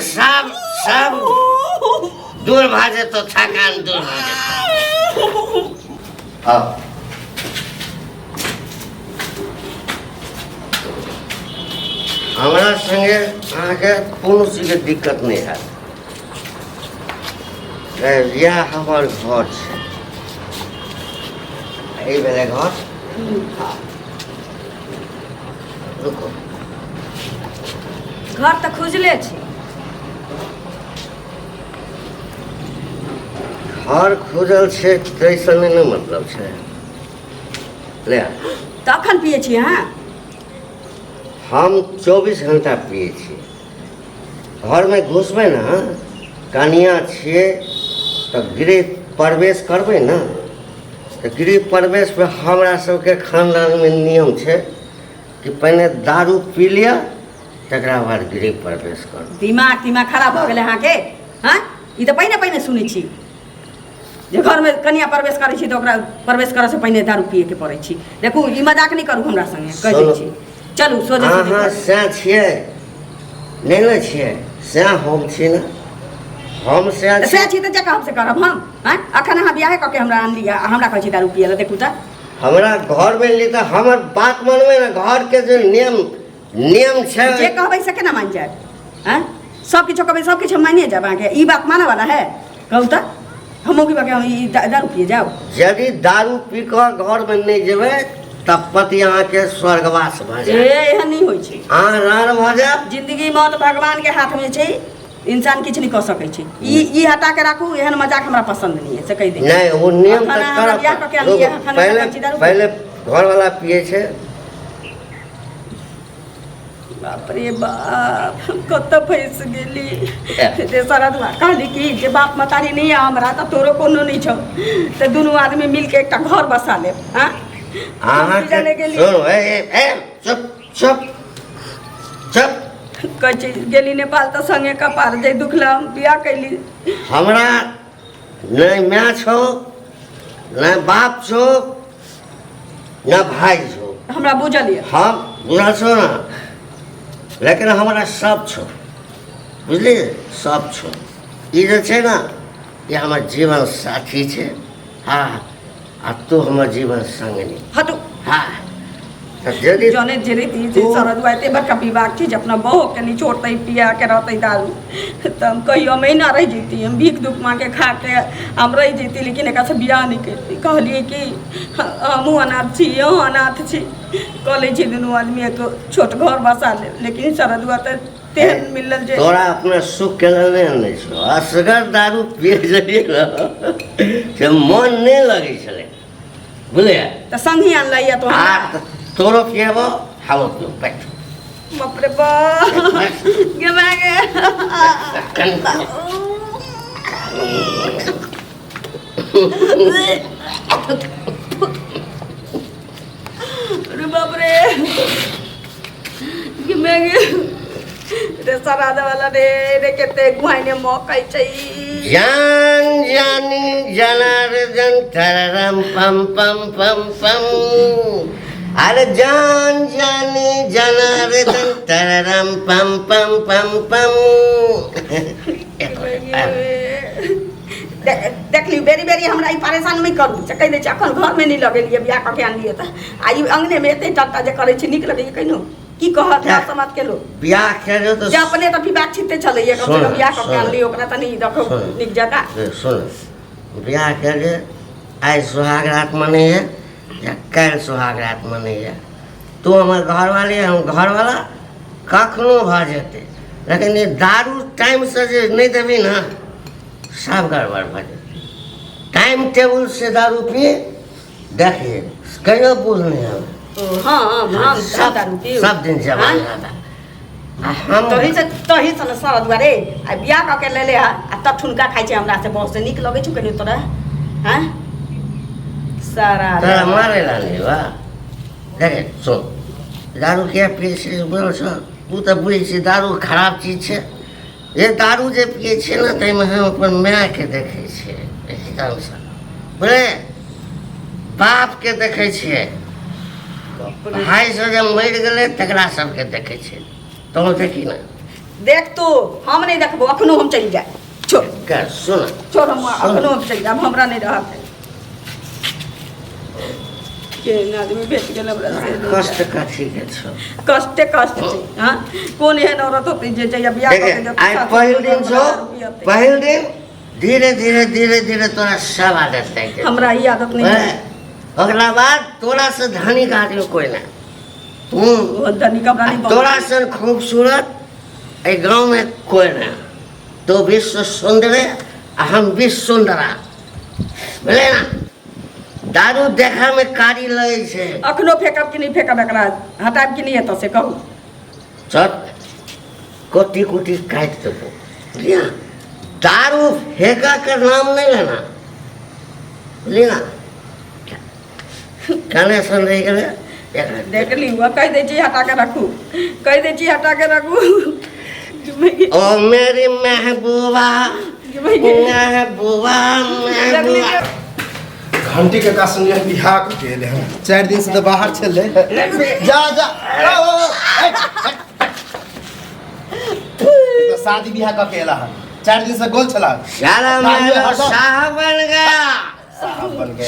सब सब दूर भाजे तो थकान दूर भाजे आओ हमारा संगे आके कोनो चीज के दिक्कत नहीं है यह हमार घर है यही बेले घर रुको घर तो खुजले छी घर खुजल छे तैसे नहीं मतलब छे ले तखन पिए छी हाँ हम 24 घंटा पिए छी घर में घुसबे ना कनिया छे तो गृह प्रवेश करबे ना तो गृह प्रवेश पे हमरा सबके खानदान में नियम छे कि पहले दारू पी लिया तकरा बाद गृह प्रवेश कर दिमाग खराब हो गेले अहाँ के हाँ ई तो पहले सुनै छी जे घर में कनिया प्रवेश करै छी तो ओकरा प्रवेश करे से पहले दारू पिए के पड़ै छी देखू ई मजाक नहीं करू हमरा संगे कह दै छी चलू सोझे अहाँ से छियै नहीं ना छियै से हम छी ना हम से छी तो जका हमसे करब हम हैं अखन अहाँ बियाह क के हमरा आन लिया हमरा कहै छी दारू पिए ला देखू त हमरा घर में ली तो हमर बात मानबे ना घर के जो नियम छे जे कहबै से केना मान जाय हैं सब किछो कहबै सब किछो मानिए जाब अहाँ के ई बात माने वाला है कहू त हमो की बाके हम ई दारू पिए जाओ यदि दारू पी के घर में नहीं जेबै तब पति अहाँ के स्वर्गवास भ जाए एहन नहीं होय छै अहाँ रान भ जाए जिंदगी मौत भगवान के हाथ में छै इंसान किछ नहीं कर सकै छै ई हटा के राखू एहन मजाक हमरा पसंद नहीं है से कह दे नहीं वो नियम तक कर पहले घर वाला पिए छे बाप रे बाप कत फंस गेली ते सारा दुआ कहली कि जे बाप मतारी नहीं है हमरा त तोरो कोनो नहीं छौ ते दुनू आदमी मिल के एकटा घर बसा ले हां अहाँ के सुनो ए चुप चुप चुप कह गेली नेपाल त संगे कपार जे दुखला बियाह कैली हमरा नहीं माँ छो न बाप छो न भाई छो हमरा बुझलिए हम बुझल छो ना लेकिन हमारा सब छो बुझलिए सब छो ये जो छे ना ये हमार जीवन साथी छे हाँ आ तू हमार जीवन संगनी हटू हाँ जल्दी जने जेरी ती जे सरद वाते बड़का विभाग छी जे अपना बहू के निचोड़ते पिया के रहते दारू त हम कहियो महीना रह जती हम भीख दुख मांग के खा के हम रह जती लेकिन एका से बियाह नहीं करती कहलिए कि हमहू अनाथ छी यहो अनाथ छी कॉलेज छी दुनू आदमी एक छोट घर बसा ले लेकिन सरद वाते तेहन मिलल जे तोरा अपना सुख के लिए नहीं छो असगर दारू पिए जइए ना से मन नहीं लगे छले बुझलिए त संगी आन लइया तो तोरो पिएबो हम पियो बैठ बाप रे बाप गे मागे अरे बाप रे गे मागे रे सराद वाला रे केते गुहाइने मकै चाहिँ जान जानी जनार्दन तररम पम पम पम पम अरे जान जानी जनार्दन तररम पम पम पम पम देख ली बेरी बेरी हमरा ई परेशान नहीं करू कह दे अखन घर में नहीं लगेलिए बियाह कऽ के आनलिए त आई अंगने में एते टट्टा जे करे छी निक लगे कहिनो की कहत है समाज के लोग बियाह करे तो जे अपने त विवाह छिते चले कम से कम बियाह कऽ के आनलिए ओकरा त नहीं देखो निक जका सुन बियाह करे आई सुहाग रात मनाइए या कल सुहाग रात मनाइए तू हमार घर वाली हम घर वाला कखनो भ जेते लेकिन ये दारू टाइम से जे नहीं देबी ना सब गड़बड़ भ जेते टाइम टेबल से दारू पिए देखिए कहियो बुझ नहीं हम हाँ सब दिन जवान हम तही से सारा दुआरे आ बियाह कऽ के ले आ तब ठुनका खाइ छै हमरा से बहुत से नीक लगै छु कनी तोरा हैं सारा तोरा मारे ला नहीं बा देख सुन दारू के पिए से बोल छ तू तो बुझे छी दारू खराब चीज छे ये दारू जे पिए छे ना तै में हम अपन माय के देखे छे एकदम से बोले बाप के देखे छे भाई से जब मर गए तकरा सबके देखे छे तो देखी ना देख तू हम नहीं देखबो अखनो हम चल जाए छोड़ कर सुन छोड़ हम अखनो हम चल जाए हमरा नहीं रहा के आदमी भेट गेल हमरा से कष्ट कथी के छो कष्टे कष्ट छै हां कोन एहन औरत होतै जे जया बियाह देखे करके आई पहिल दिन छो पहिल दिन धीरे धीरे धीरे धीरे तोरा सब आदत लग जाए हमरा ई आदत नहीं है ओकरा बाद तोरा से धनिक आदमी कोई ना वो धनिक हमरा नहीं तोरा से खूबसूरत ए गांव में कोई ना तो विश्व सुंदर है हम विश्व सुंदरा बोले ना दारू देखा में कारी लगे छे अखनो फेकब कि नहीं फेकब एकरा हटाब कि नहीं एत से कहू चल कोटी कोटी काट देबो बुझलिया दारू फेंका के नाम नहीं लेना बुझलिया काने सुन रही करे देख ली हुआ कह दे छी हटा के रखू कह दे छी हटा के रखू ओ मेरी महबूबा महबूबा महबूबा घंटी के का संगे बिहार के गेले हम 4 दिन से तो बाहर चले जा जा तो शादी बिहार का केला है 4 दिन से गोल चला साला मैं शाह बन गया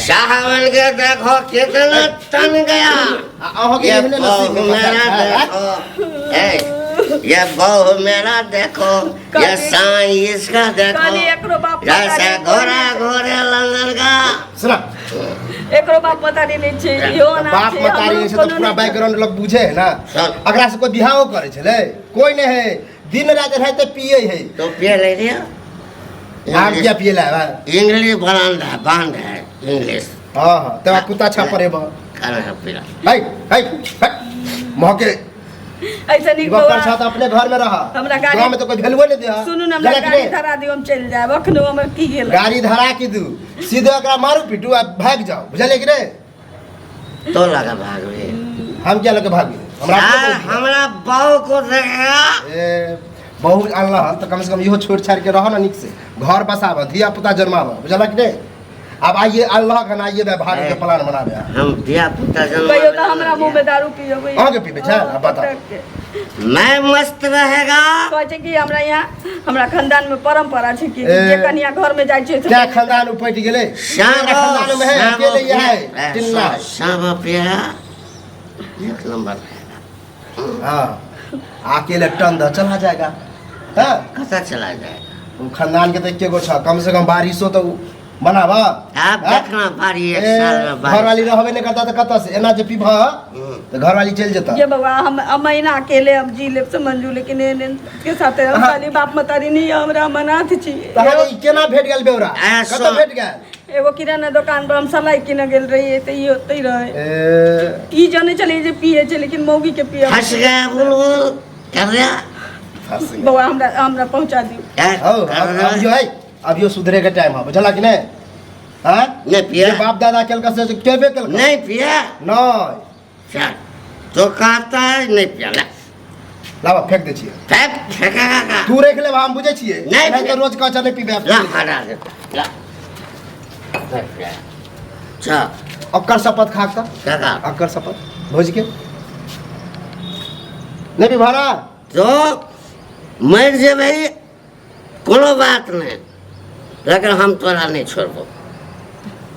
शाह बन के देखो कितना तन गया आहो के मेरा देखो ये बहू मेरा देखो ये साई इसका देखो जैसे घोड़ा घोड़े लंगर का सुना एकरो बाप मतारी नहीं छे यो ना बाप मतारी से तो पूरा बैकग्राउंड लोग बुझे है ना अगला से कोई बिहाव करे छले कोई नहीं है दिन रात रहते पिए है तो पिए ले दिया आप क्या पिए ला इंग्लिश बरांडा बांध है इंग्लिश हां हां तेरा कुत्ता छापरे बा खाना पीला हाय मोहके ऐसा नहीं बकर छात अपने घर में रहा हमरा गाड़ी गांव में तो कोई वैल्यू नहीं दिया सुनू ना हमरा गाड़ी धरा दियो हम चल जाए अखनो हमर की गेल गाड़ी धरा के दू सीधे ओकरा मारू पिटू आ भाग जाओ बुझले कि रे तो लगा भाग रे हम क्या लगे भागी हमरा बहू को देखा ए बहुत अल्लाह तो कम से कम इहो छोड़ छाड़ के रहो ना निक से घर बसाव धिया पुता जन्माव बुझला कि रे अब आइए अल्लाह का ना ये भाग के प्लान बनावे हम धिया पुता कहियो तो हमरा मुंह में दारू पियो आगे पीबे छ बता मैं मस्त रहेगा कहै कि हमरा यहाँ हमरा खानदान में परंपरा छै कि जे कन्या घर में जाय छै क्या खानदान उपट गेले खानदान में है अकेले ये है टिल्ला शाम पिया एक नंबर रहेगा हां अकेले टन द चला जाएगा हां कसा चला जाएगा खानदान के तो के गो छ कम से कम बारिशो तो बनावा आप देखना बारी एक साल में घर वाली रहबे नहीं करता तो कत से एना जे पीबा तो घर वाली चल जता ये बाबा हम महीना अकेले अब जी ले से मंजू लेकिन के साथ खाली बाप मतारी नहीं हमरा मनात छी तहां केना भेट गेल बेवरा कत भेट गेल एगो किराना दुकान पर हम सलाई किने गेल रही त ई होतई रहे ई जाने चले जे पिए छै लेकिन मौगी के पिए फंस गया बुलबुल कर दिया बाबा हमरा पहुंचा दियो अब जो है अब यो सुधरे का टाइम है बुझला कि नहीं हां नहीं पिया बाप दादा केल का से केबे केल नहीं पिया नहीं चल तो कहता है नहीं पिया लावा फेंक दे छिए फेंकेगा का तू रख ले हम बुझे छिए नहीं तो रोज का चले पीबे ला हटा दे ला अच्छा अक्कर शपथ खाक काका अक्कर शपथ भोज के नहीं भी भाड़ा तो मर जे भाई कोनो बात नहीं लेकिन हम तोरा नहीं छोड़बो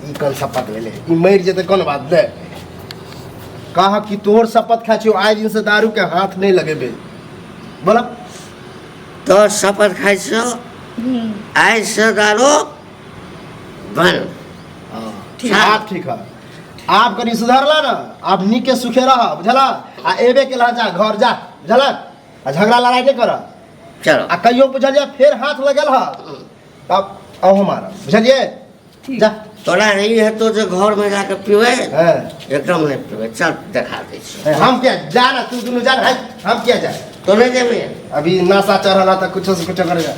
ई कौन शपथ भेले ई मर जेते कोन बात दे कहा कि तोर शपथ खा छियो आइ दिन से दारू के हाथ नहीं लगेबे बोला तो शपथ खाइ छो आइ से दारू बन ठीक है आप कनी सुधारला ना आप नीके सुखे रह बुझला आ एबे के ला जा घर जा बुझला आ झगड़ा लड़ाई नहीं कर चलो आ कहियो बुझलिए फिर हाथ लगल ह तब आओ हमारा बुझलिए जा तोरा नहीं है तो जो घर में जाकर पीवे हां एकदम नहीं पीवे चल दिखा दे छी हम क्या जा ना तू दोनों जा हम क्या जा तो नहीं जेबे अभी नशा चढ़ला त कुछ से कुछ करेगा